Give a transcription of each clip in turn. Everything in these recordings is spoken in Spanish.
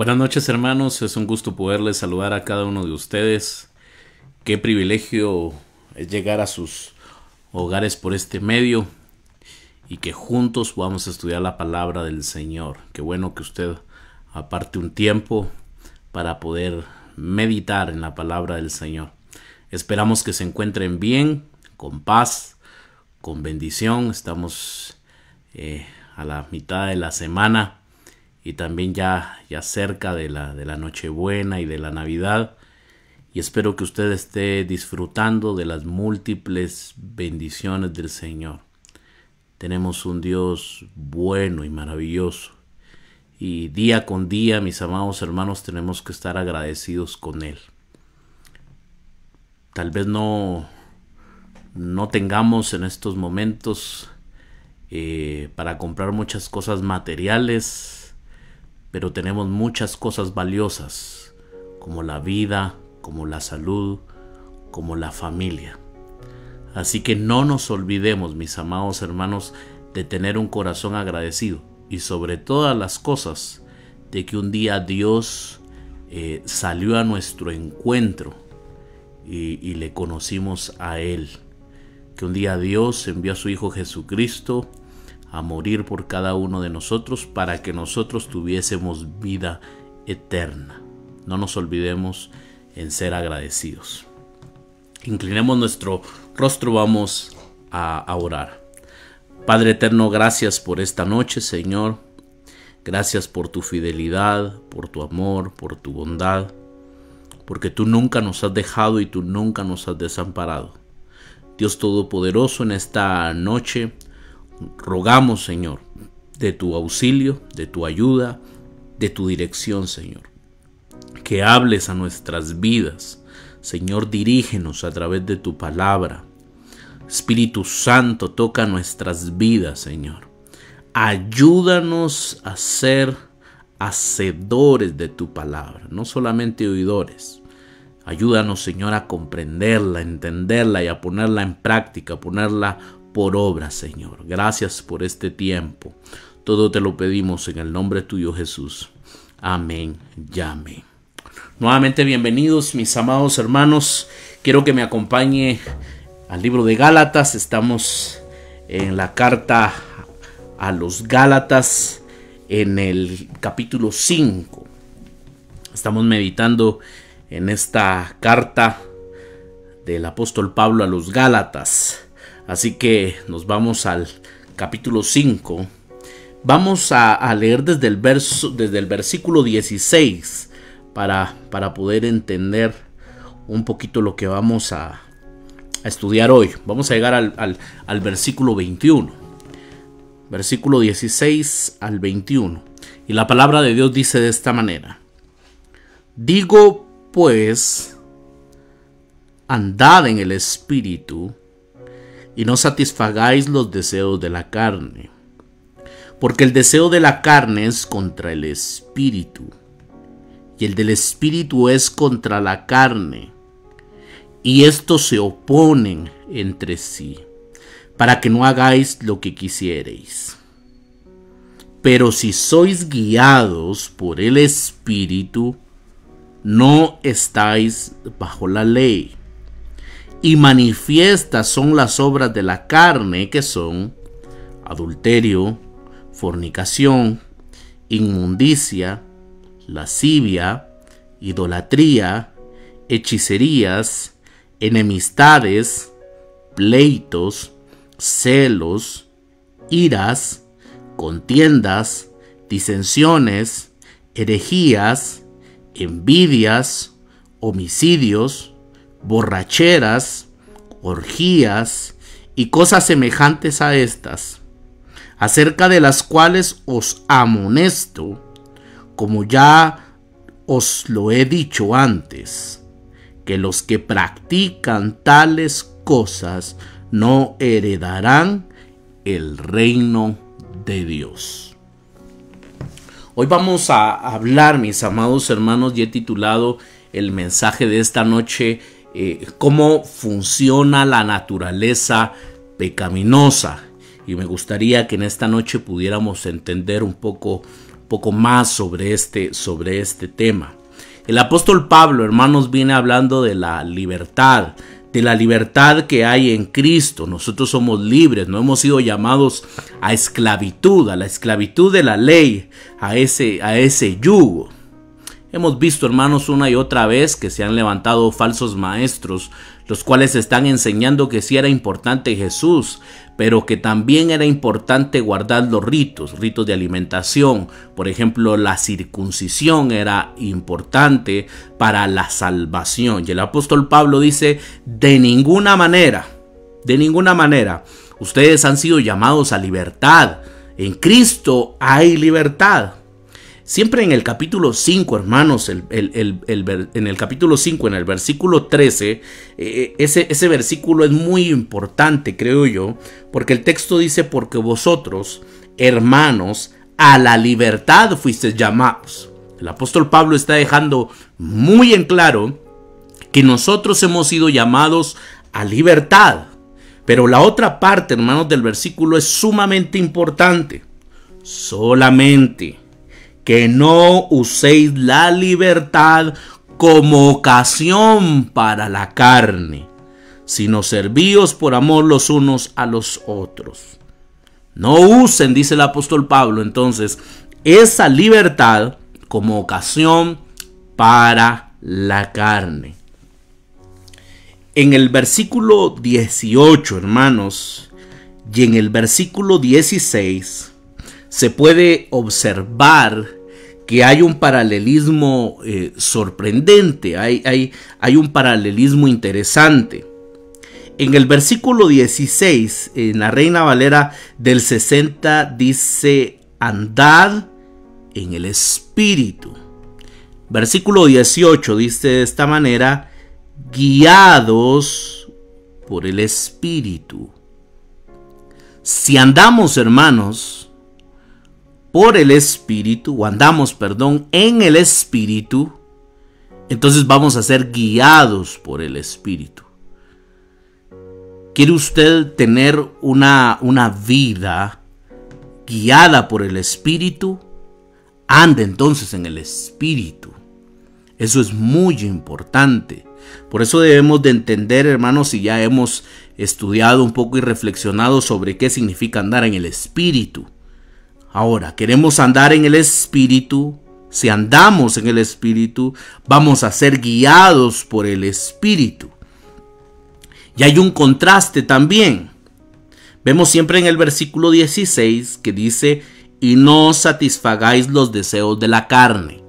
Buenas noches, hermanos, es un gusto poderles saludar a cada uno de ustedes. Qué privilegio es llegar a sus hogares por este medio y que juntos podamos estudiar la palabra del Señor. Qué bueno que usted aparte un tiempo para poder meditar en la palabra del Señor. Esperamos que se encuentren bien, con paz, con bendición. Estamos a la mitad de la semana y también ya cerca de la Nochebuena y de la Navidad. Y espero que usted esté disfrutando de las múltiples bendiciones del Señor. Tenemos un Dios bueno y maravilloso. Y día con día, mis amados hermanos, tenemos que estar agradecidos con Él. Tal vez no tengamos en estos momentos para comprar muchas cosas materiales, pero tenemos muchas cosas valiosas, como la vida, como la salud, como la familia. Así que no nos olvidemos, mis amados hermanos, de tener un corazón agradecido y sobre todas las cosas de que un día Dios salió a nuestro encuentro y le conocimos a Él. Que un día Dios envió a su Hijo Jesucristo a morir por cada uno de nosotros para que nosotros tuviésemos vida eterna. No nos olvidemos en ser agradecidos. Inclinemos nuestro rostro, vamos a orar. Padre eterno, gracias por esta noche, Señor. Gracias por tu fidelidad, por tu amor, por tu bondad, porque tú nunca nos has dejado y tú nunca nos has desamparado. Dios Todopoderoso, en esta noche rogamos, Señor, de tu auxilio, de tu ayuda, de tu dirección, Señor. Que hables a nuestras vidas. Señor, dirígenos a través de tu palabra. Espíritu Santo, toca nuestras vidas, Señor. Ayúdanos a ser hacedores de tu palabra, no solamente oidores. Ayúdanos, Señor, a comprenderla, entenderla y a ponerla en práctica, ponerla por obra, Señor. Gracias por este tiempo. Todo te lo pedimos en el nombre tuyo, Jesús. Amén y amén. Nuevamente bienvenidos, mis amados hermanos. Quiero que me acompañe al libro de Gálatas. Estamos en la carta a los Gálatas en el capítulo 5. Estamos meditando en esta carta del apóstol Pablo a los Gálatas. Así que nos vamos al capítulo 5. Vamos a leer desde el versículo 16 para poder entender un poquito lo que vamos a estudiar hoy. Vamos a llegar al versículo 21. Versículo 16 al 21. Y la palabra de Dios dice de esta manera: Digo pues, andad en el Espíritu, y no satisfagáis los deseos de la carne, porque el deseo de la carne es contra el Espíritu, y el del Espíritu es contra la carne, y estos se oponen entre sí, para que no hagáis lo que quisiereis. Pero si sois guiados por el Espíritu, no estáis bajo la ley. Y manifiestas son las obras de la carne, que son adulterio, fornicación, inmundicia, lascivia, idolatría, hechicerías, enemistades, pleitos, celos, iras, contiendas, disensiones, herejías, envidias, homicidios, borracheras, orgías y cosas semejantes a estas, acerca de las cuales os amonesto, como ya os lo he dicho antes, que los que practican tales cosas no heredarán el reino de Dios. Hoy vamos a hablar, mis amados hermanos, y he titulado el mensaje de esta noche cómo funciona la naturaleza pecaminosa. Y me gustaría que en esta noche pudiéramos entender un poco poco más sobre este tema. El apóstol Pablo, hermanos, viene hablando de la libertad que hay en Cristo. Nosotros somos libres, no hemos sido llamados a esclavitud, a la esclavitud de la ley, a ese yugo. Hemos visto, hermanos, una y otra vez que se han levantado falsos maestros, los cuales están enseñando que sí era importante Jesús, pero que también era importante guardar los ritos de alimentación. Por ejemplo, la circuncisión era importante para la salvación. Y el apóstol Pablo dice, de ninguna manera, ustedes han sido llamados a libertad. En Cristo hay libertad. Siempre en el capítulo 5, hermanos, en el capítulo 5, en el versículo 13, ese versículo es muy importante, creo yo, porque el texto dice, porque vosotros, hermanos, a la libertad fuisteis llamados. El apóstol Pablo está dejando muy en claro que nosotros hemos sido llamados a libertad. Pero la otra parte, hermanos, del versículo es sumamente importante. Solamente que no uséis la libertad como ocasión para la carne, sino servíos por amor los unos a los otros. No usen, dice el apóstol Pablo, entonces, esa libertad como ocasión para la carne. En el versículo 18, hermanos, y en el versículo 16, se puede observar que hay un paralelismo sorprendente, hay un paralelismo interesante. En el versículo 16, en la Reina Valera del 60, dice, andad en el Espíritu. Versículo 18 dice de esta manera, guiados por el Espíritu. Si andamos, hermanos, por el Espíritu, o andamos, en el Espíritu, entonces vamos a ser guiados por el Espíritu. ¿Quiere usted tener una vida guiada por el Espíritu? Ande entonces en el Espíritu. Eso es muy importante. Por eso debemos de entender, hermanos, si ya hemos estudiado un poco y reflexionado sobre qué significa andar en el Espíritu. Ahora, queremos andar en el Espíritu. Si andamos en el Espíritu, vamos a ser guiados por el Espíritu. Y hay un contraste también. Vemos siempre en el versículo 16 que dice, y no satisfagáis los deseos de la carne.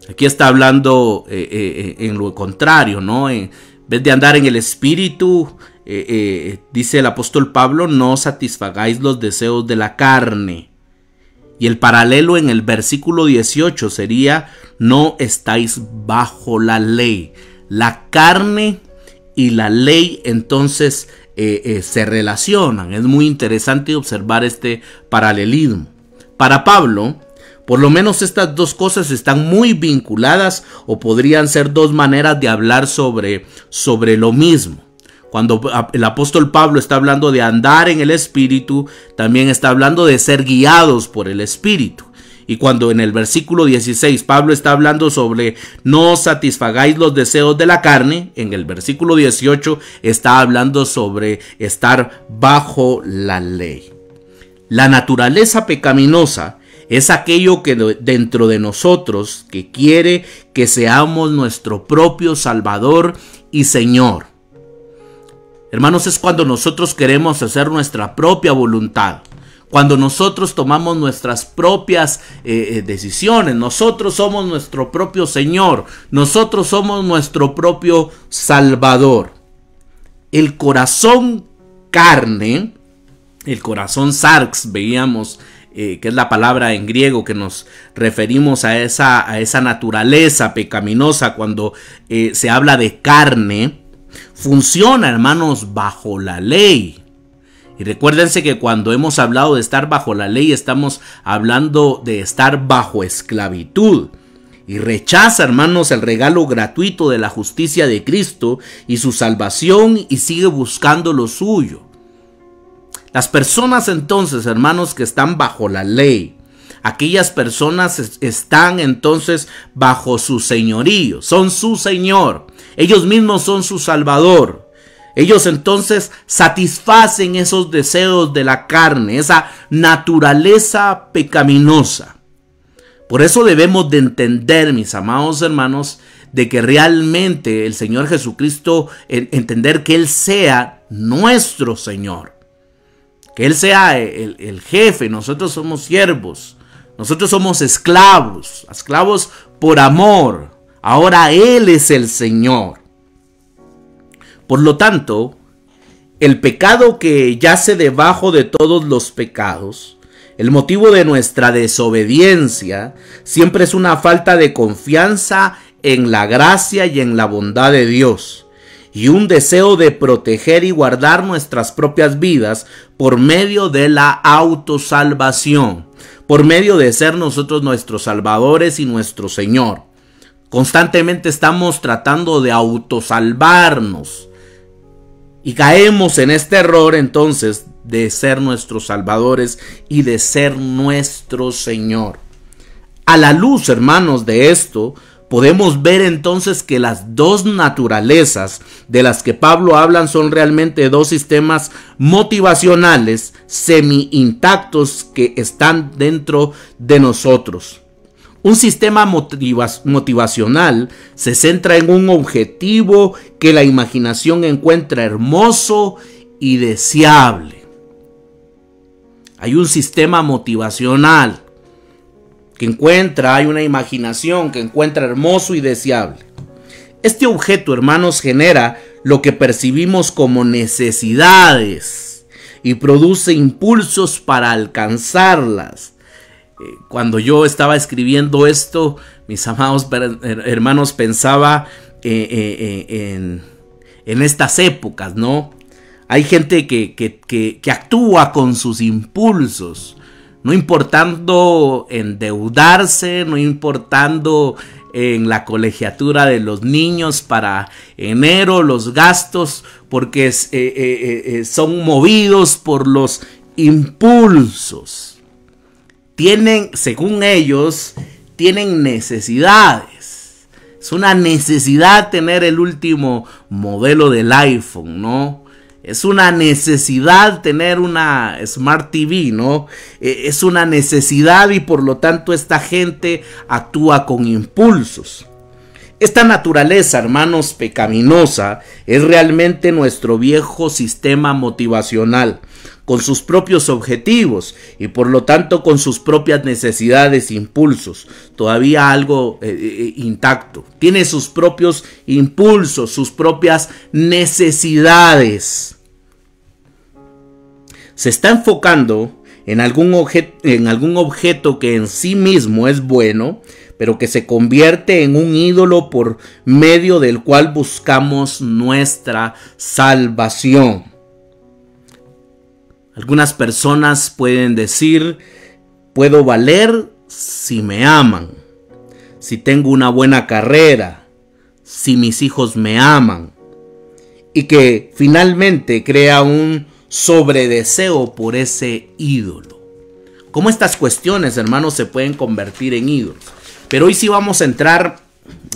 Aquí está hablando en lo contrario, ¿no? En vez de andar en el Espíritu, dice el apóstol Pablo, no satisfagáis los deseos de la carne. Y el paralelo en el versículo 18 sería, no estáis bajo la ley. La carne y la ley entonces se relacionan. Es muy interesante observar este paralelismo. Para Pablo, por lo menos estas dos cosas están muy vinculadas, o podrían ser dos maneras de hablar sobre lo mismo. Cuando el apóstol Pablo está hablando de andar en el Espíritu, también está hablando de ser guiados por el Espíritu. Y cuando en el versículo 16 Pablo está hablando sobre no satisfagáis los deseos de la carne, en el versículo 18 está hablando sobre estar bajo la ley. La naturaleza pecaminosa es aquello que dentro de nosotros que quiere que seamos nuestro propio Salvador y Señor. Hermanos, es cuando nosotros queremos hacer nuestra propia voluntad. Cuando nosotros tomamos nuestras propias decisiones. Nosotros somos nuestro propio Señor. Nosotros somos nuestro propio Salvador. El corazón carne, el corazón sarx, veíamos que es la palabra en griego que nos referimos a esa naturaleza pecaminosa cuando se habla de carne. Funciona, hermanos, bajo la ley. Y recuérdense que cuando hemos hablado de estar bajo la ley, estamos hablando de estar bajo esclavitud. Y rechaza, hermanos, el regalo gratuito de la justicia de Cristo y su salvación, y sigue buscando lo suyo. Las personas entonces, hermanos, que están bajo la ley, Aquellas personas están entonces bajo su señorío, son su Señor. Ellos mismos son su Salvador. Ellos entonces satisfacen esos deseos de la carne, esa naturaleza pecaminosa. Por eso debemos de entender, mis amados hermanos, de que realmente el Señor Jesucristo, entender que Él sea nuestro Señor, que Él sea el jefe. Nosotros somos siervos, nosotros somos esclavos por amor. Ahora Él es el Señor. Por lo tanto, el pecado que yace debajo de todos los pecados, el motivo de nuestra desobediencia, siempre es una falta de confianza en la gracia y en la bondad de Dios, y un deseo de proteger y guardar nuestras propias vidas por medio de la autosalvación, por medio de ser nosotros nuestros salvadores y nuestro Señor. Constantemente estamos tratando de autosalvarnos y caemos en este error entonces de ser nuestros salvadores y de ser nuestro Señor. A la luz, hermanos, de esto, podemos ver entonces que las dos naturalezas de las que Pablo habla son realmente dos sistemas motivacionales semi-intactos que están dentro de nosotros. Un sistema motivacional se centra en un objetivo que la imaginación encuentra hermoso y deseable. Hay un sistema motivacional hay una imaginación que encuentra hermoso y deseable. Este objeto, hermanos, genera lo que percibimos como necesidades y produce impulsos para alcanzarlas. Cuando yo estaba escribiendo esto, mis amados hermanos, pensaba en estas épocas, ¿no? Hay gente que actúa con sus impulsos, no importando endeudarse, no importando en la colegiatura de los niños para enero, los gastos, porque son movidos por los impulsos. Según ellos, tienen necesidades. Es una necesidad tener el último modelo del iPhone, ¿no? Es una necesidad tener una Smart TV, ¿no? Es una necesidad y por lo tanto esta gente actúa con impulsos. Esta naturaleza, hermanos, pecaminosa es realmente nuestro viejo sistema motivacional, con sus propios objetivos y por lo tanto con sus propias necesidades e impulsos. Todavía algo intacto. Tiene sus propios impulsos, sus propias necesidades. Se está enfocando en algún objeto que en sí mismo es bueno, pero que se convierte en un ídolo por medio del cual buscamos nuestra salvación. Algunas personas pueden decir: puedo valer si me aman, si tengo una buena carrera, si mis hijos me aman, y que finalmente crea un sobredeseo por ese ídolo. Cómo estas cuestiones, hermanos, se pueden convertir en ídolos. Pero hoy sí vamos a entrar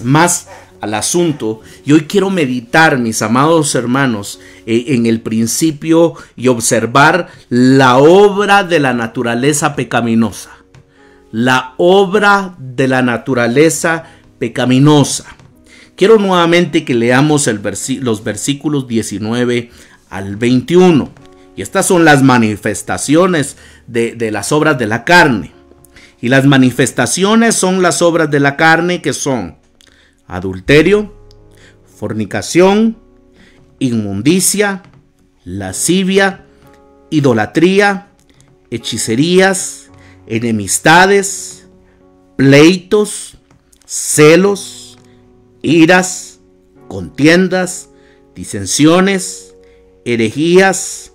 más al asunto y hoy quiero meditar, mis amados hermanos, en el principio y observar la obra de la naturaleza pecaminosa. La obra de la naturaleza pecaminosa. Quiero nuevamente que leamos los versículos 19 al 21. Y estas son las manifestaciones de las obras de la carne. Y las manifestaciones son las obras de la carne, que son adulterio, fornicación, inmundicia, lascivia, idolatría, hechicerías, enemistades, pleitos, celos, iras, contiendas, disensiones, herejías,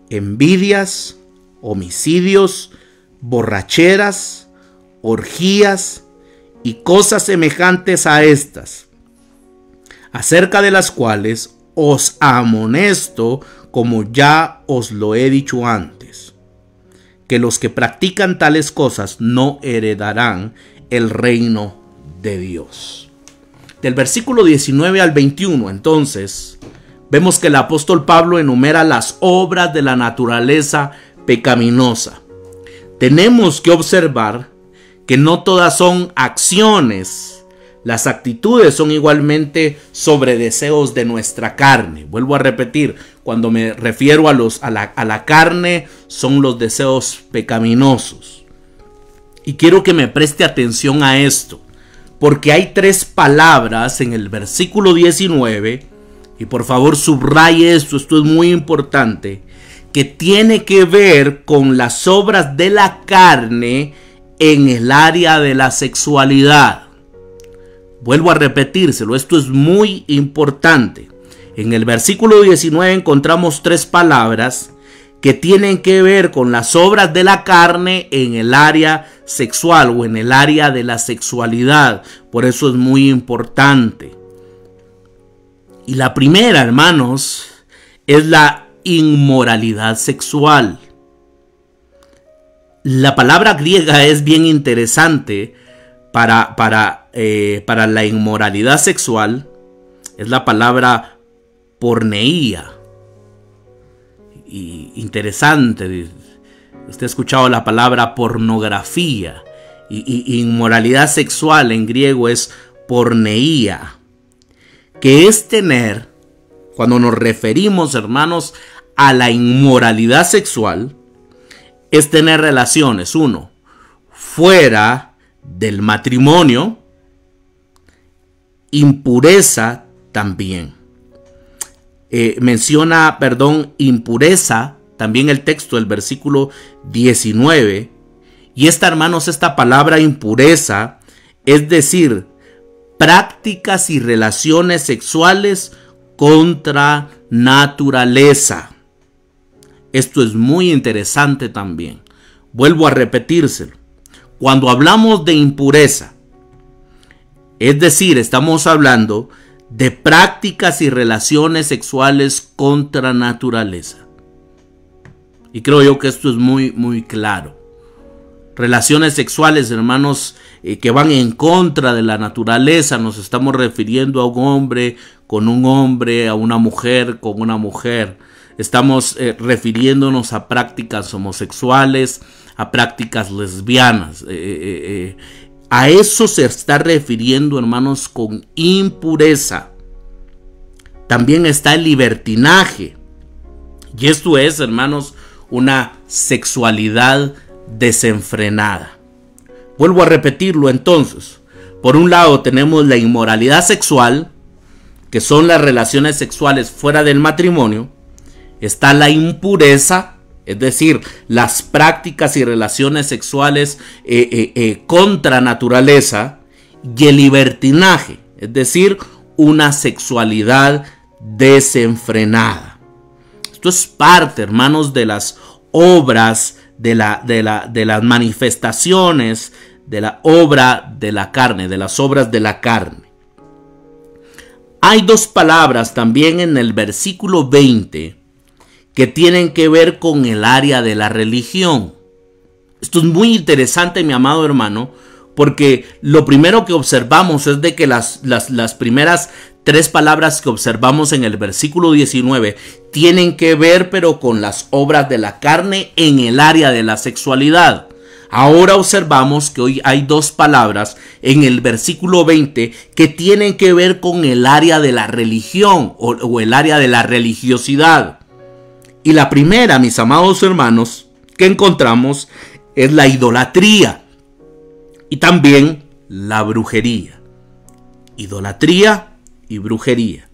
envidias, homicidios, borracheras, orgías y cosas semejantes a estas, acerca de las cuales os amonesto, como ya os lo he dicho antes, que los que practican tales cosas no heredarán el reino de Dios. Del versículo 19 al 21, entonces, vemos que el apóstol Pablo enumera las obras de la naturaleza pecaminosa. Tenemos que observar que no todas son acciones. Las actitudes son igualmente sobre deseos de nuestra carne. Vuelvo a repetir, cuando me refiero a la carne, son los deseos pecaminosos. Y quiero que me preste atención a esto, porque hay 3 palabras en el versículo 19, y por favor subraye esto es muy importante, que tiene que ver con las obras de la carne en el área de la sexualidad. Vuelvo a repetírselo, esto es muy importante. En el versículo 19 encontramos 3 palabras que tienen que ver con las obras de la carne en el área sexual o en el área de la sexualidad. Por eso es muy importante. Y la primera, hermanos, es la inmoralidad sexual. La palabra griega es bien interesante para la inmoralidad sexual. Es la palabra porneía. Y interesante, usted ha escuchado la palabra pornografía, y inmoralidad sexual en griego es porneía, que es tener, cuando nos referimos, hermanos, a la inmoralidad sexual, es tener relaciones, 1, fuera del matrimonio, impureza también. Menciona, impureza, también el texto del versículo 19. Y hermanos, esta palabra impureza, es decir, prácticas y relaciones sexuales contra naturaleza. Esto es muy interesante también. Vuelvo a repetírselo. Cuando hablamos de impureza, es decir, estamos hablando de prácticas y relaciones sexuales contra naturaleza. Y creo yo que esto es muy, muy claro. Relaciones sexuales, hermanos, que van en contra de la naturaleza. Nos estamos refiriendo a un hombre con un hombre, a una mujer con una mujer. Estamos refiriéndonos a prácticas homosexuales, a prácticas lesbianas. A eso se está refiriendo, hermanos, con impureza. También está el libertinaje. Y esto es, hermanos, una sexualidad desenfrenada. Vuelvo a repetirlo entonces. Por un lado tenemos la inmoralidad sexual, que son las relaciones sexuales fuera del matrimonio. Está la impureza, es decir, las prácticas y relaciones sexuales contra naturaleza, y el libertinaje, es decir, una sexualidad desenfrenada. Esto es parte, hermanos, de las obras, de las manifestaciones de la obra de la carne, de las obras de la carne. Hay 2 palabras también en el versículo 20 que tienen que ver con el área de la religión. Esto es muy interesante, mi amado hermano, porque lo primero que observamos es de que las primeras 3 palabras que observamos en el versículo 19 tienen que ver, pero con las obras de la carne en el área de la sexualidad. Ahora observamos que hoy hay 2 palabras en el versículo 20 que tienen que ver con el área de la religión o el área de la religiosidad. Y la primera, mis amados hermanos, que encontramos es la idolatría y también la brujería. Idolatría y brujería.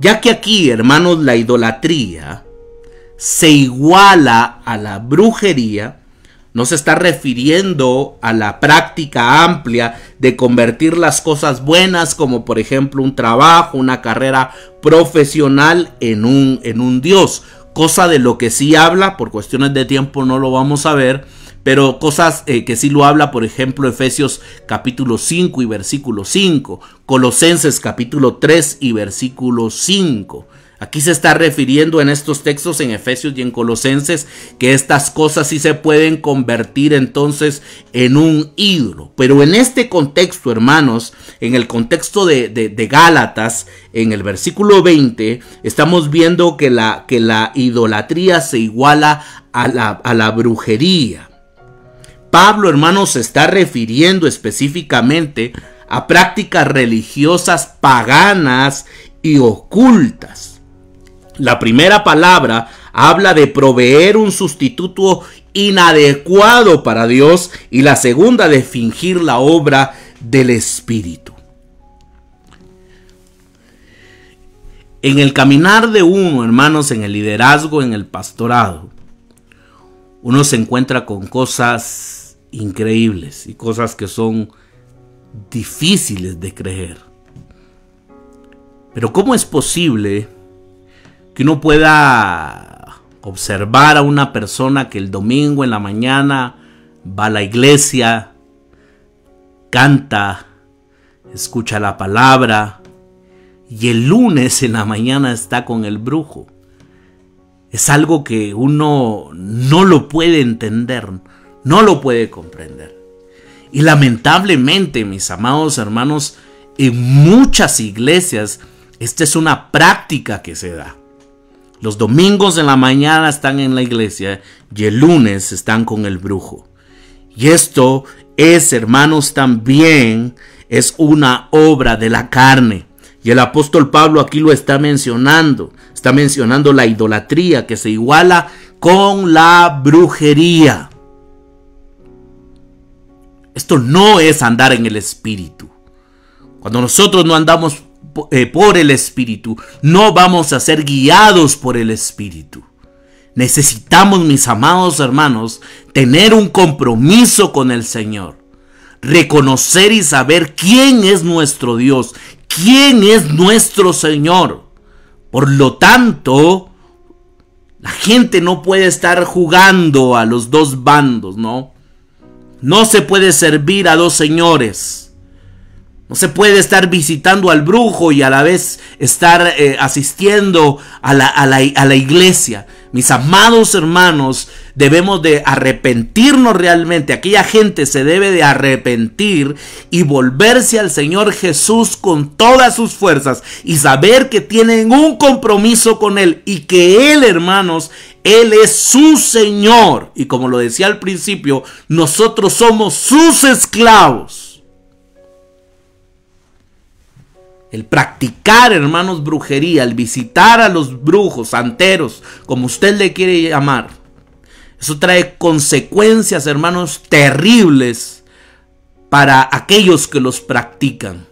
Ya que aquí, hermanos, la idolatría se iguala a la brujería, no se está refiriendo a la práctica amplia de convertir las cosas buenas, como por ejemplo un trabajo, una carrera profesional, en un Dios. Cosa de lo que sí habla, por cuestiones de tiempo no lo vamos a ver, pero cosas que sí lo habla, por ejemplo, Efesios capítulo 5 y versículo 5, Colosenses capítulo 3 y versículo 5. Aquí se está refiriendo en estos textos en Efesios y en Colosenses que estas cosas sí se pueden convertir entonces en un ídolo. Pero en este contexto, hermanos, en el contexto de Gálatas, en el versículo 20, estamos viendo que la idolatría se iguala a la brujería. Pablo, hermanos, se está refiriendo específicamente a prácticas religiosas paganas y ocultas. La primera palabra habla de proveer un sustituto inadecuado para Dios y la segunda de fingir la obra del Espíritu. En el caminar de uno, hermanos, en el liderazgo, en el pastorado, uno se encuentra con cosas increíbles y cosas que son difíciles de creer. Pero ¿cómo es posible que uno pueda observar a una persona que el domingo en la mañana va a la iglesia, canta, escucha la palabra y el lunes en la mañana está con el brujo? Es algo que uno no lo puede entender, no lo puede comprender. Y lamentablemente, mis amados hermanos, en muchas iglesias esta es una práctica que se da. Los domingos en la mañana están en la iglesia y el lunes están con el brujo. Y esto es, hermanos, también es una obra de la carne. Y el apóstol Pablo aquí lo está mencionando. Está mencionando la idolatría que se iguala con la brujería. Esto no es andar en el Espíritu. Cuando nosotros no andamos por el Espíritu, no vamos a ser guiados por el Espíritu. Necesitamos, mis amados hermanos, tener un compromiso con el Señor. Reconocer y saber quién es nuestro Dios, quién es nuestro Señor. Por lo tanto, la gente no puede estar jugando a los dos bandos, ¿no? No se puede servir a dos señores. No se puede estar visitando al brujo y a la vez estar asistiendo a la iglesia. Mis amados hermanos, debemos de arrepentirnos realmente. Aquella gente se debe de arrepentir y volverse al Señor Jesús con todas sus fuerzas y saber que tienen un compromiso con Él y que Él, hermanos, Él es su Señor. Y como lo decía al principio, nosotros somos sus esclavos. El practicar, hermanos, brujería, el visitar a los brujos, santeros, como usted le quiere llamar, eso trae consecuencias, hermanos, terribles para aquellos que los practican,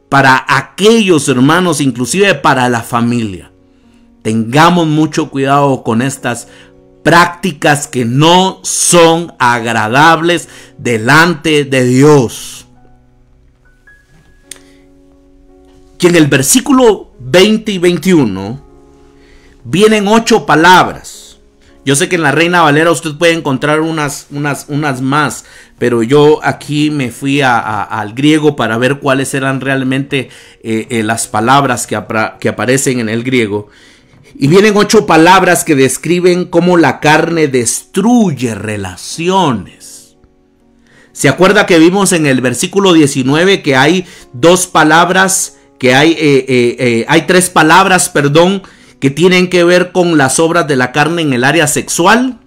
para aquellos, hermanos, inclusive para la familia. Tengamos mucho cuidado con estas prácticas que no son agradables delante de Dios. Y en el versículo 20 y 21 vienen 8 palabras. Yo sé que en la Reina Valera usted puede encontrar unas más, pero yo aquí me fui al griego para ver cuáles eran realmente las palabras que aparecen en el griego. Y vienen 8 palabras que describen cómo la carne destruye relaciones. ¿Se acuerda que vimos en el versículo 19 que hay 2 palabras? Que hay 3 palabras, que tienen que ver con las obras de la carne en el área sexual.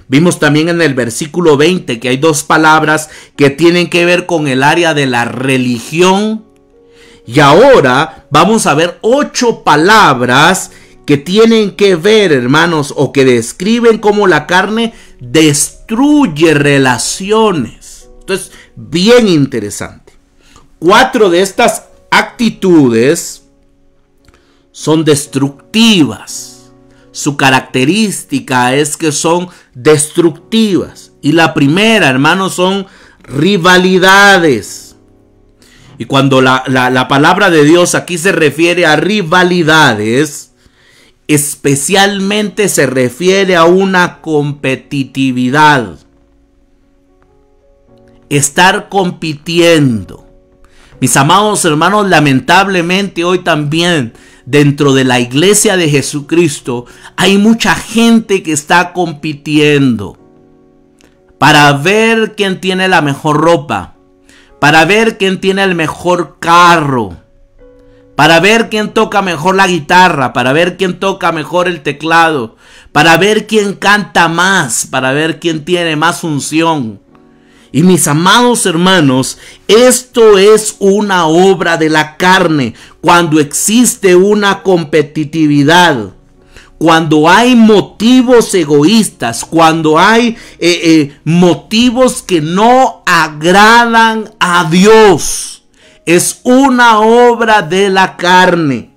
Vimos también en el versículo 20 que hay 2 palabras que tienen que ver con el área de la religión. Y ahora vamos a ver 8 palabras que tienen que ver, hermanos, o que describen cómo la carne destruye relaciones. Entonces, bien interesante. 4 de estas actitudes son destructivas. Su característica es que son destructivas. Y la primera, hermanos, son rivalidades. Y cuando la palabra de Dios aquí se refiere a rivalidades, especialmente se refiere a una competitividad. Estar compitiendo. Mis amados hermanos, lamentablemente hoy también dentro de la iglesia de Jesucristo hay mucha gente que está compitiendo para ver quién tiene la mejor ropa, para ver quién tiene el mejor carro, para ver quién toca mejor la guitarra, para ver quién toca mejor el teclado, para ver quién canta más, para ver quién tiene más unción. Y mis amados hermanos, esto es una obra de la carne. Cuando existe una competitividad, cuando hay motivos egoístas, cuando hay motivos que no agradan a Dios, es una obra de la carne.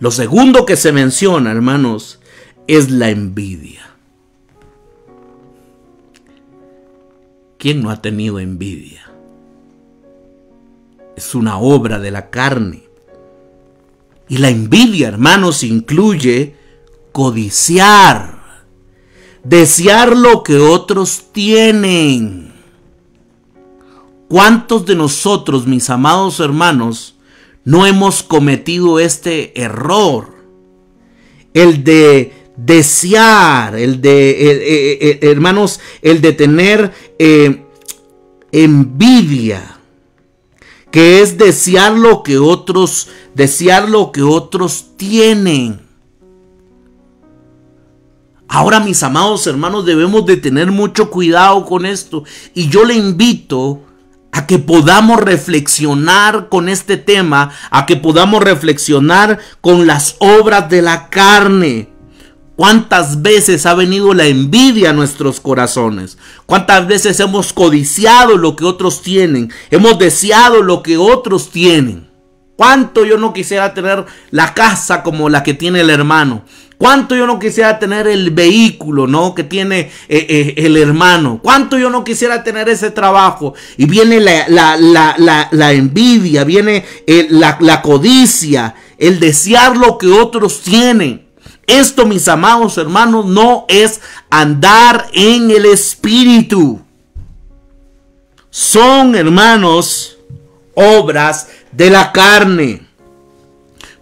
Lo segundo que se menciona, hermanos, es la envidia. ¿Quién no ha tenido envidia? Es una obra de la carne. Y la envidia, hermanos, incluye codiciar, desear lo que otros tienen. ¿Cuántos de nosotros, mis amados hermanos, no hemos cometido este error? El de desear, hermanos, el de tener envidia, que es desear lo que otros tienen. Ahora, mis amados hermanos, debemos de tener mucho cuidado con esto, y yo le invito a que podamos reflexionar con este tema, a que podamos reflexionar con las obras de la carne. ¿Cuántas veces ha venido la envidia a nuestros corazones? ¿Cuántas veces hemos codiciado lo que otros tienen? Hemos deseado lo que otros tienen. ¿Cuánto yo no quisiera tener la casa como la que tiene el hermano? ¿Cuánto yo no quisiera tener el vehículo, ¿no?, que tiene el hermano? ¿Cuánto yo no quisiera tener ese trabajo? Y viene la envidia, viene la codicia, el desear lo que otros tienen. Esto, mis amados hermanos, no es andar en el espíritu. Son, hermanos, obras de la carne.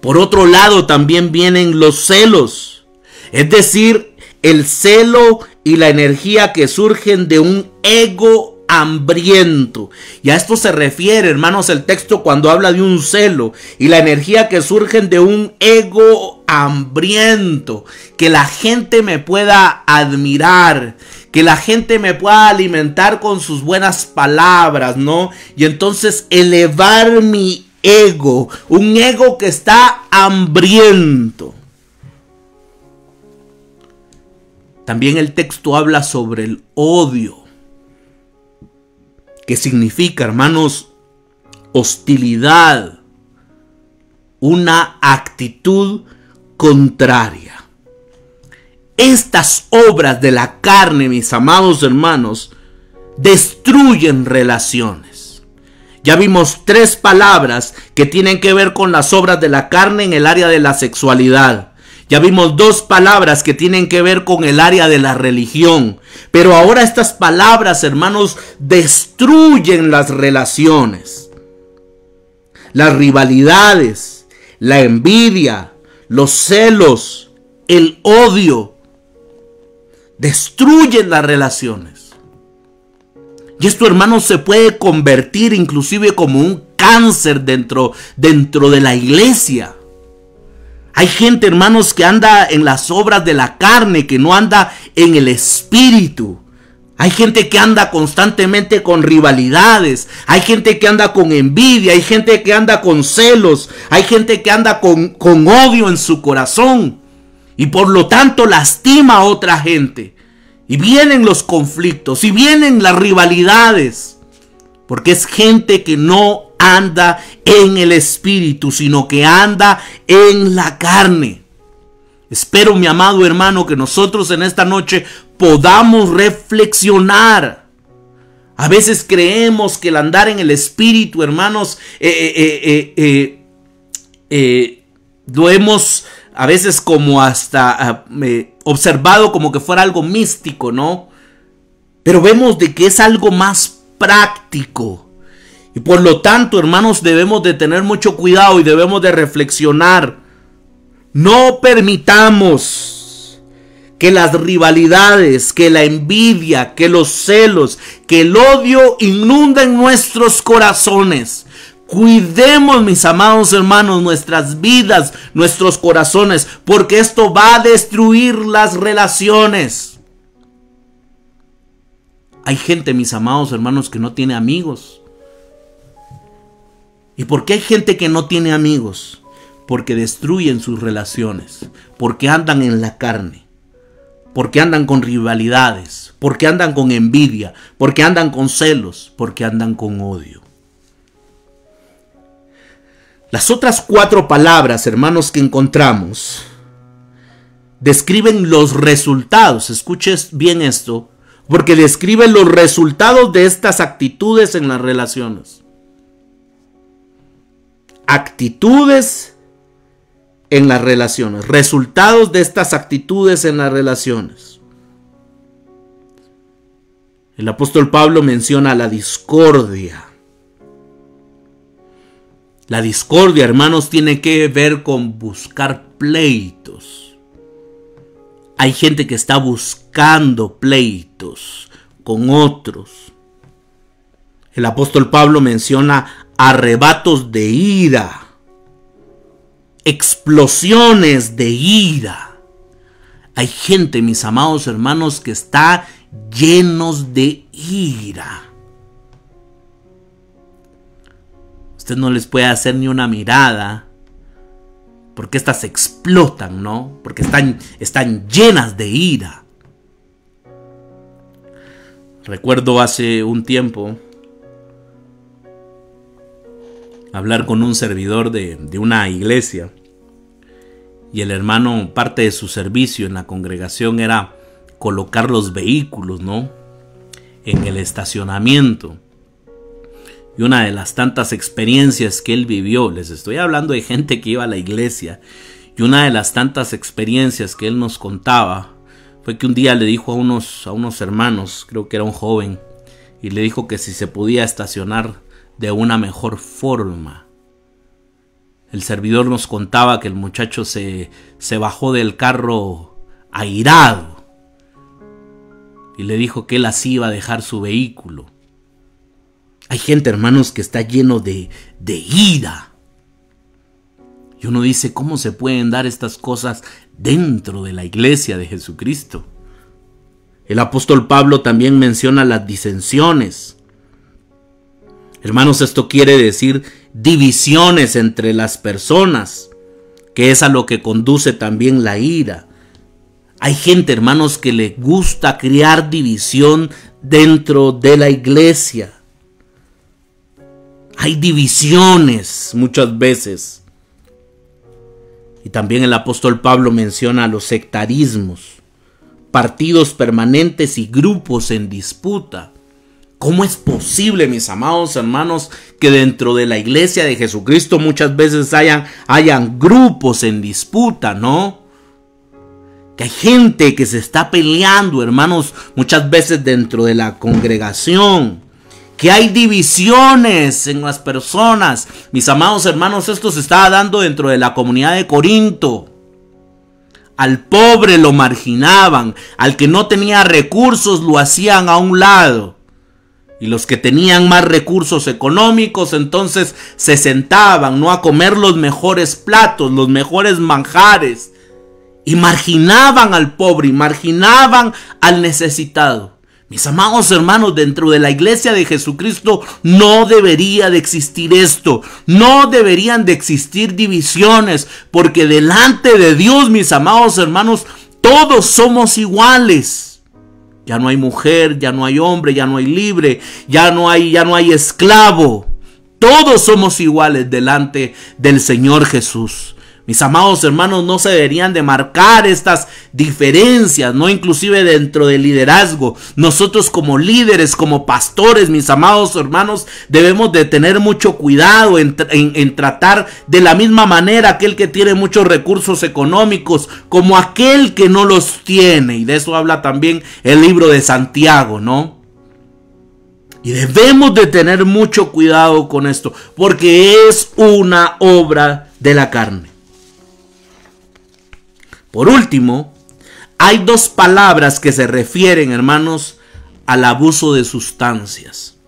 Por otro lado, también vienen los celos, es decir, el celo y la energía que surgen de un ego hambriento. Y a esto se refiere, hermanos, el texto cuando habla de un celo y la energía que surgen de un ego hambriento. Que la gente me pueda admirar, que la gente me pueda alimentar con sus buenas palabras, ¿no? Y entonces elevar mi ego, un ego que está hambriento. También el texto habla sobre el odio, que significa, hermanos, hostilidad, una actitud contraria. Estas obras de la carne, mis amados hermanos, destruyen relaciones. Ya vimos 3 palabras que tienen que ver con las obras de la carne en el área de la sexualidad. Ya vimos 2 palabras que tienen que ver con el área de la religión. Pero ahora estas palabras, hermanos, destruyen las relaciones. Las rivalidades, la envidia, los celos, el odio, destruyen las relaciones. Y esto, hermanos, se puede convertir inclusive como un cáncer dentro de la iglesia. Hay gente, hermanos, que anda en las obras de la carne, que no anda en el espíritu. Hay gente que anda constantemente con rivalidades. Hay gente que anda con envidia. Hay gente que anda con celos. Hay gente que anda con odio en su corazón. Y por lo tanto lastima a otra gente. Y vienen los conflictos. Y vienen las rivalidades. Porque es gente que no anda en el espíritu, sino que anda en la carne. Espero, mi amado hermano, que nosotros en esta noche podamos reflexionar. A veces creemos que el andar en el espíritu, hermanos, lo hemos a veces como hasta observado como que fuera algo místico, ¿no? Pero vemos de que es algo más práctico. Y por lo tanto, hermanos, debemos de tener mucho cuidado y debemos de reflexionar. No permitamos que las rivalidades, que la envidia, que los celos, que el odio inunden nuestros corazones. Cuidemos, mis amados hermanos, nuestras vidas, nuestros corazones, porque esto va a destruir las relaciones. Hay gente, mis amados hermanos, que no tiene amigos. ¿Y por qué hay gente que no tiene amigos? Porque destruyen sus relaciones, porque andan en la carne, porque andan con rivalidades, porque andan con envidia, porque andan con celos, porque andan con odio. Las otras 4 palabras, hermanos, que encontramos, describen los resultados. Escuches bien esto, porque describen los resultados de estas actitudes en las relaciones. Actitudes en las relaciones, resultados de estas actitudes en las relaciones. El apóstol Pablo menciona la discordia. La discordia, hermanos, tiene que ver con buscar pleitos. Hay gente que está buscando pleitos con otros. El apóstol Pablo menciona arrebatos de ira, explosiones de ira. Hay gente, mis amados hermanos, que está llenos de ira. Usted no les puede hacer ni una mirada, porque estas explotan, ¿no? Porque están llenas de ira. Recuerdo hace un tiempo hablar con un servidor de una iglesia, y el hermano, parte de su servicio en la congregación era colocar los vehículos, ¿no?, en el estacionamiento. Y una de las tantas experiencias que él vivió, les estoy hablando de gente que iba a la iglesia, y una de las tantas experiencias que él nos contaba fue que un día le dijo a unos hermanos, creo que era un joven, y le dijo que si se podía estacionar de una mejor forma. El servidor nos contaba que el muchacho se bajó del carro airado y le dijo que él así iba a dejar su vehículo. Hay gente, hermanos, que está lleno de ira. Y uno dice, ¿cómo se pueden dar estas cosas dentro de la iglesia de Jesucristo? El apóstol Pablo también menciona las disensiones. Hermanos, esto quiere decir divisiones entre las personas, que es a lo que conduce también la ira. Hay gente, hermanos, que le gusta crear división dentro de la iglesia. Hay divisiones muchas veces. Y también el apóstol Pablo menciona los sectarismos, partidos permanentes y grupos en disputa. ¿Cómo es posible, mis amados hermanos, que dentro de la iglesia de Jesucristo muchas veces hayan grupos en disputa, ¿no? Que hay gente que se está peleando, hermanos, muchas veces dentro de la congregación. Que hay divisiones en las personas. Mis amados hermanos, esto se estaba dando dentro de la comunidad de Corinto. Al pobre lo marginaban, al que no tenía recursos lo hacían a un lado. Y los que tenían más recursos económicos entonces se sentaban, ¿no?, a comer los mejores platos, los mejores manjares. Y marginaban al pobre, y marginaban al necesitado. Mis amados hermanos, dentro de la iglesia de Jesucristo no debería de existir esto. No deberían de existir divisiones, porque delante de Dios, mis amados hermanos, todos somos iguales. Ya no hay mujer, ya no hay hombre, ya no hay libre, ya no hay esclavo. Todos somos iguales delante del Señor Jesús. Mis amados hermanos, no se deberían de marcar estas diferencias, no, inclusive dentro del liderazgo. Nosotros como líderes, como pastores, mis amados hermanos, debemos de tener mucho cuidado en tratar de la misma manera aquel que tiene muchos recursos económicos como aquel que no los tiene. Y de eso habla también el libro de Santiago, ¿no? Y debemos de tener mucho cuidado con esto, porque es una obra de la carne. Por último, hay dos palabras que se refieren, hermanos, al abuso de sustancias.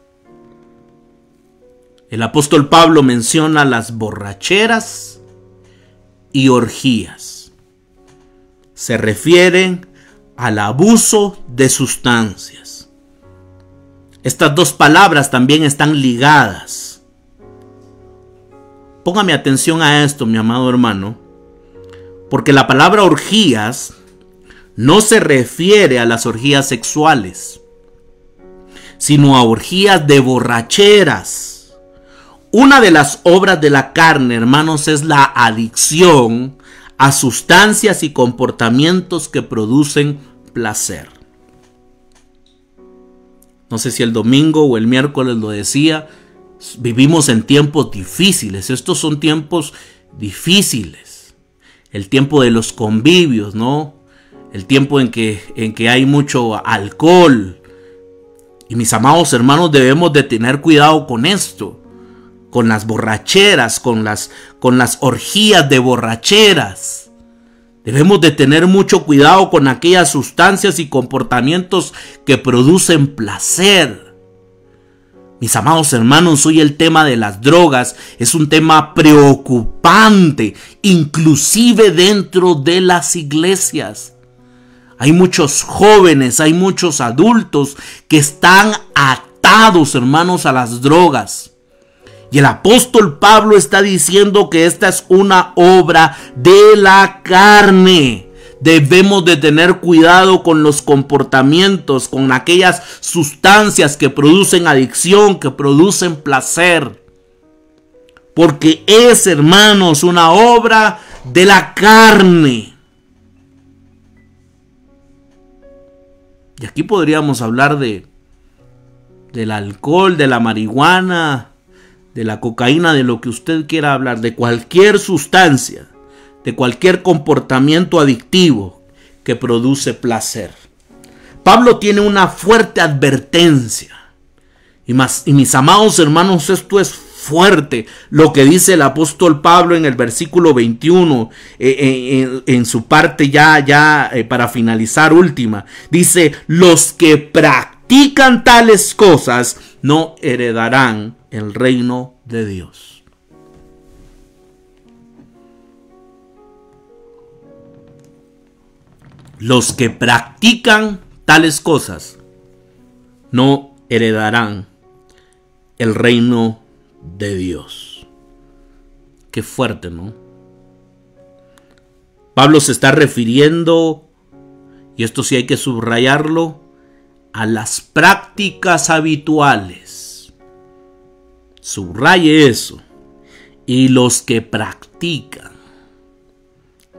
El apóstol Pablo menciona las borracheras y orgías. Se refieren al abuso de sustancias. Estas dos palabras también están ligadas. Póngame atención a esto, mi amado hermano, porque la palabra orgías no se refiere a las orgías sexuales, sino a orgías de borracheras. Una de las obras de la carne, hermanos, es la adicción a sustancias y comportamientos que producen placer. No sé si el domingo o el miércoles lo decía, vivimos en tiempos difíciles. Estos son tiempos difíciles. El tiempo de los convivios, ¿no? El tiempo en que hay mucho alcohol. Y mis amados hermanos, debemos de tener cuidado con esto. Con las borracheras, con las orgías de borracheras. Debemos de tener mucho cuidado con aquellas sustancias y comportamientos que producen placer. Mis amados hermanos, hoy el tema de las drogas es un tema preocupante, inclusive dentro de las iglesias. Hay muchos jóvenes, hay muchos adultos que están atados, hermanos, a las drogas. Y el apóstol Pablo está diciendo que esta es una obra de la carne. Debemos de tener cuidado con los comportamientos, con aquellas sustancias que producen adicción, que producen placer. Porque es, hermanos, una obra de la carne. Y aquí podríamos hablar del alcohol, de la marihuana, de la cocaína, de lo que usted quiera hablar, de cualquier sustancia, de cualquier comportamiento adictivo que produce placer. Pablo tiene una fuerte advertencia. Y mis amados hermanos, esto es fuerte. Lo que dice el apóstol Pablo en el versículo 21, en su parte ya para finalizar última. Dice, los que practican tales cosas no heredarán el reino de Dios. Los que practican tales cosas no heredarán el reino de Dios. Qué fuerte, ¿no? Pablo se está refiriendo, y esto sí hay que subrayarlo, a las prácticas habituales. Subraye eso. Y los que practican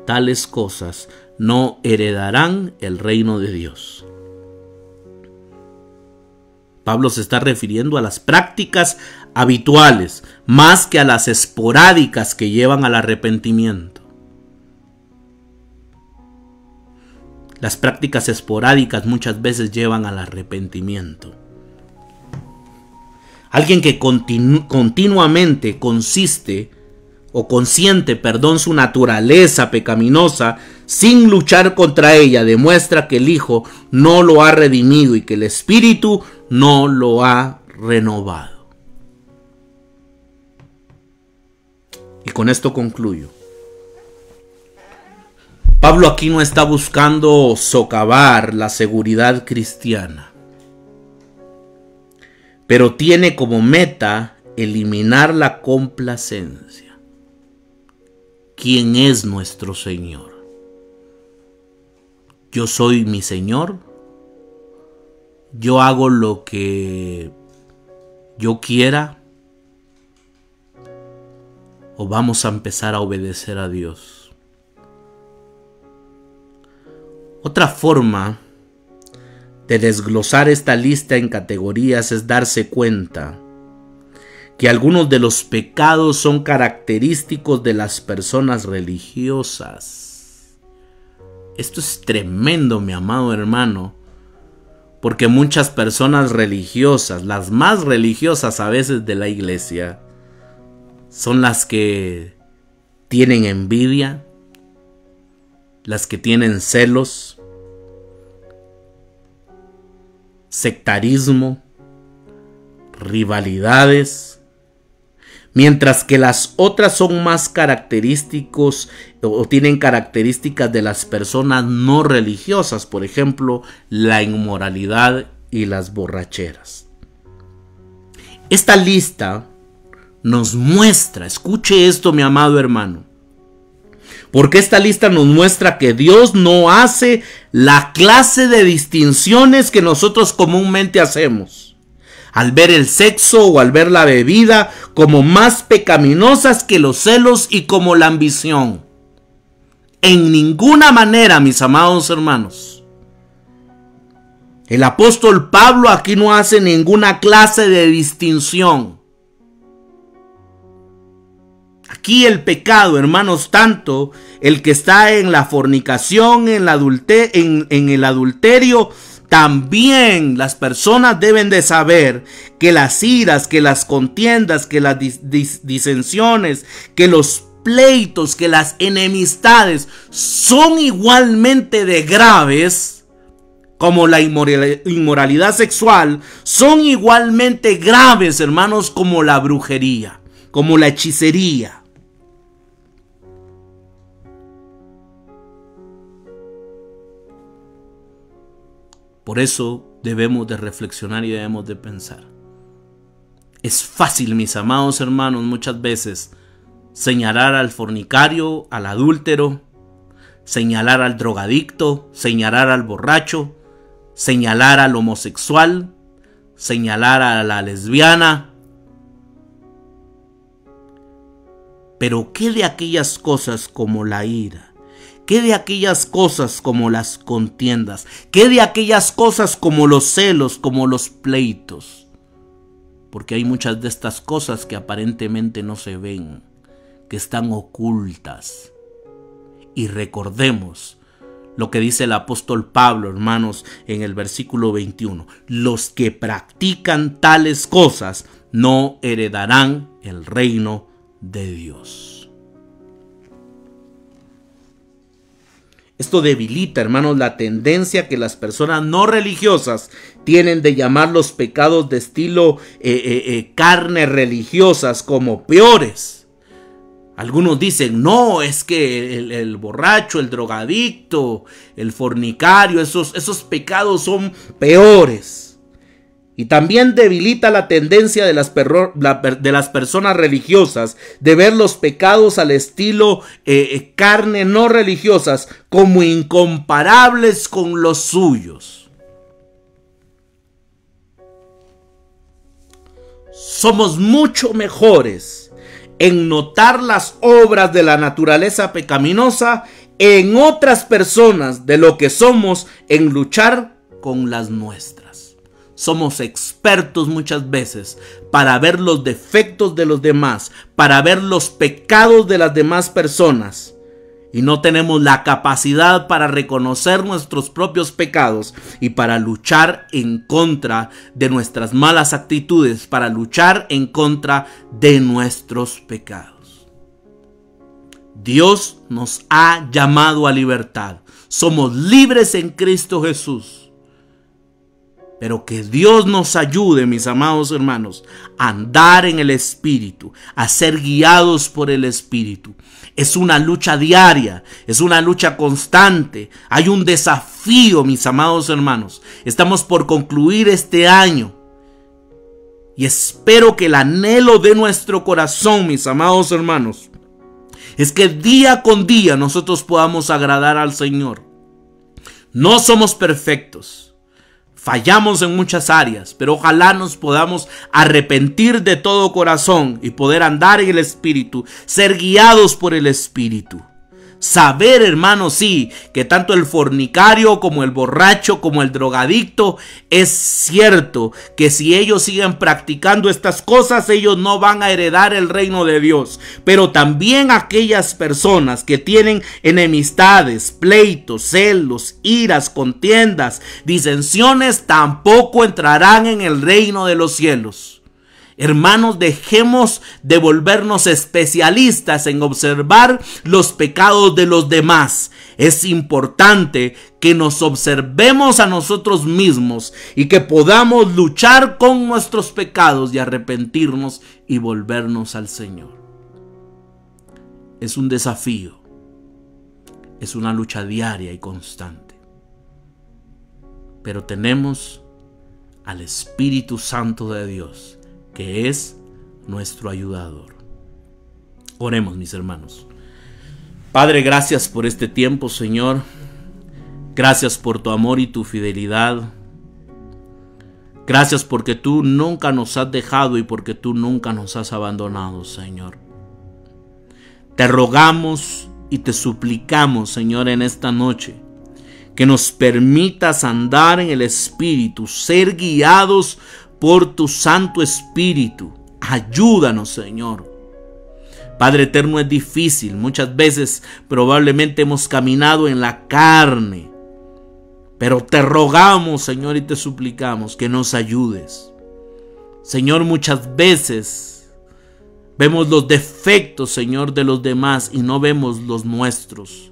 tales cosas no heredarán el reino de Dios. Pablo se está refiriendo a las prácticas habituales, más que a las esporádicas que llevan al arrepentimiento. Las prácticas esporádicas muchas veces llevan al arrepentimiento. Alguien que continuamente consiente su naturaleza pecaminosa sin luchar contra ella, demuestra que el Hijo no lo ha redimido y que el Espíritu no lo ha renovado. Y con esto concluyo. Pablo aquí no está buscando socavar la seguridad cristiana, pero tiene como meta eliminar la complacencia. ¿Quién es nuestro Señor? Yo soy mi Señor. Yo hago lo que yo quiera. ¿O vamos a empezar a obedecer a Dios? Otra forma de desglosar esta lista en categorías es darse cuenta que algunos de los pecados son característicos de las personas religiosas. Esto es tremendo, mi amado hermano, Porque muchas personas religiosas, las más religiosas a veces de la iglesia, son las que tienen envidia, las que tienen celos, sectarismo, rivalidades, mientras que las otras son más característicos o tienen características de las personas no religiosas, por ejemplo, la inmoralidad y las borracheras. Esta lista nos muestra, escuche esto, mi amado hermano, porque esta lista nos muestra que Dios no hace la clase de distinciones que nosotros comúnmente hacemos, al ver el sexo o al ver la bebida como más pecaminosas que los celos y como la ambición. En ninguna manera, mis amados hermanos. El apóstol Pablo aquí no hace ninguna clase de distinción. Aquí el pecado, hermanos, tanto el que está en la fornicación, en el adulterio, también las personas deben de saber que las iras, que las contiendas, que las disensiones, que los pleitos, que las enemistades son igualmente de graves, como la inmoralidad sexual, son igualmente graves, hermanos, como la brujería, como la hechicería. Por eso debemos de reflexionar y debemos de pensar. Es fácil, mis amados hermanos, muchas veces señalar al fornicario, al adúltero, señalar al drogadicto, señalar al borracho, señalar al homosexual, señalar a la lesbiana. Pero ¿qué de aquellas cosas como la ira? ¿Qué de aquellas cosas como las contiendas? ¿Qué de aquellas cosas como los celos, como los pleitos? Porque hay muchas de estas cosas que aparentemente no se ven, que están ocultas. Y recordemos lo que dice el apóstol Pablo, hermanos, en el versículo 21. Los que practican tales cosas no heredarán el reino de Dios. Esto debilita, hermanos, la tendencia que las personas no religiosas tienen de llamar los pecados de estilo carne religiosas como peores. Algunos dicen, no, es que el borracho, el drogadicto, el fornicario, esos pecados son peores. Y también debilita la tendencia de las personas religiosas de ver los pecados al estilo carne no religiosas como incomparables con los suyos. Somos mucho mejores en notar las obras de la naturaleza pecaminosa en otras personas de lo que somos en luchar con las nuestras. Somos expertos muchas veces para ver los defectos de los demás, para ver los pecados de las demás personas. Y no tenemos la capacidad para reconocer nuestros propios pecados y para luchar en contra de nuestras malas actitudes, para luchar en contra de nuestros pecados. Dios nos ha llamado a libertad. Somos libres en Cristo Jesús. Pero que Dios nos ayude, mis amados hermanos, a andar en el Espíritu, a ser guiados por el Espíritu. Es una lucha diaria, es una lucha constante. Hay un desafío, mis amados hermanos. Estamos por concluir este año. Y espero que el anhelo de nuestro corazón, mis amados hermanos, es que día con día nosotros podamos agradar al Señor. No somos perfectos. Fallamos en muchas áreas, pero ojalá nos podamos arrepentir de todo corazón y poder andar en el Espíritu, ser guiados por el Espíritu. Saber, hermanos, sí, que tanto el fornicario como el borracho como el drogadicto, es cierto que si ellos siguen practicando estas cosas, ellos no van a heredar el reino de Dios. Pero también aquellas personas que tienen enemistades, pleitos, celos, iras, contiendas, disensiones, tampoco entrarán en el reino de los cielos. Hermanos, dejemos de volvernos especialistas en observar los pecados de los demás. Es importante que nos observemos a nosotros mismos y que podamos luchar con nuestros pecados y arrepentirnos y volvernos al Señor. Es un desafío, es una lucha diaria y constante. Pero tenemos al Espíritu Santo de Dios, que es nuestro ayudador. Oremos, mis hermanos. Padre, gracias por este tiempo, Señor. Gracias por tu amor y tu fidelidad. Gracias porque tú nunca nos has dejado y porque tú nunca nos has abandonado, Señor. Te rogamos y te suplicamos, Señor, en esta noche, que nos permitas andar en el Espíritu, ser guiados por tu Santo Espíritu. Ayúdanos, Señor. Padre eterno, es difícil. Muchas veces probablemente hemos caminado en la carne. Pero te rogamos, Señor, y te suplicamos que nos ayudes. Señor, muchas veces vemos los defectos, Señor, de los demás y no vemos los nuestros.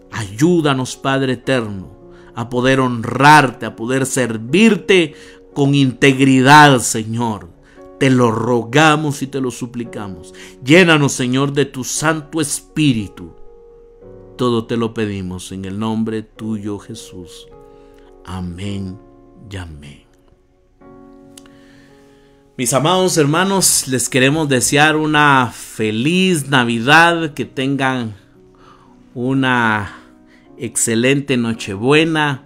Ayúdanos, Padre eterno, a poder honrarte, a poder servirte con integridad, Señor. Te lo rogamos y te lo suplicamos. Llénanos, Señor, de tu Santo Espíritu. Todo te lo pedimos en el nombre tuyo, Jesús. Amén y amén. Mis amados hermanos, les queremos desear una feliz Navidad, que tengan una excelente Nochebuena,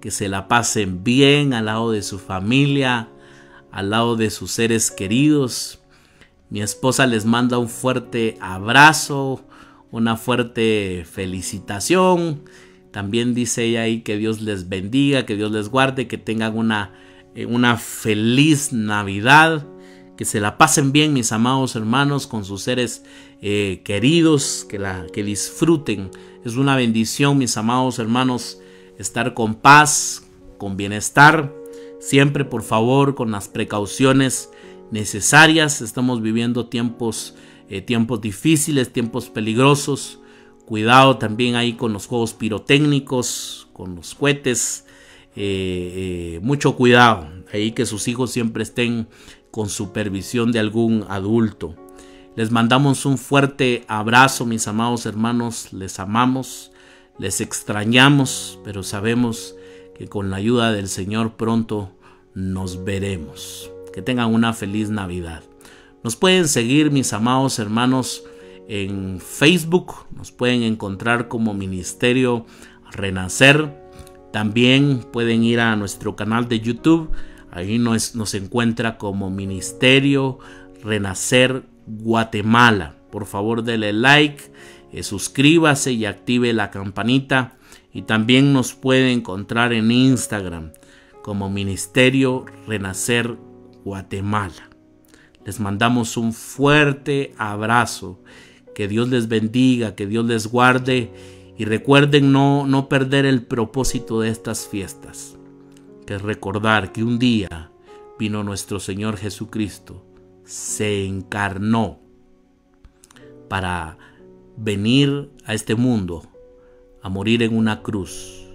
que se la pasen bien al lado de su familia, al lado de sus seres queridos. Mi esposa les manda un fuerte abrazo, una fuerte felicitación. También dice ella ahí que Dios les bendiga, que Dios les guarde, que tengan una feliz Navidad, que se la pasen bien, mis amados hermanos, con sus seres queridos, que disfruten. Es una bendición, mis amados hermanos, estar con paz, con bienestar, siempre, por favor, con las precauciones necesarias. Estamos viviendo tiempos difíciles, tiempos peligrosos. Cuidado también ahí con los juegos pirotécnicos, con los cohetes. Mucho cuidado ahí, que sus hijos siempre estén con supervisión de algún adulto. Les mandamos un fuerte abrazo, mis amados hermanos. Les amamos, les extrañamos, pero sabemos que con la ayuda del Señor pronto nos veremos. Que tengan una feliz Navidad. Nos pueden seguir, mis amados hermanos, en Facebook. Nos pueden encontrar como Ministerio Renacer. También pueden ir a nuestro canal de YouTube. Ahí nos encuentra como Ministerio Renacer Guatemala. Por favor, dele like, suscríbase y active la campanita. Y también nos puede encontrar en Instagram como Ministerio Renacer Guatemala. Les mandamos un fuerte abrazo. Que Dios les bendiga, que Dios les guarde. Y recuerden no perder el propósito de estas fiestas, que es recordar que un día vino nuestro Señor Jesucristo, se encarnó para venir a este mundo a morir en una cruz,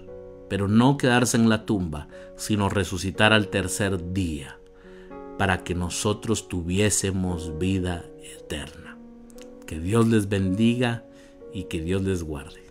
pero no quedarse en la tumba, sino resucitar al tercer día, para que nosotros tuviésemos vida eterna. Que Dios les bendiga y que Dios les guarde.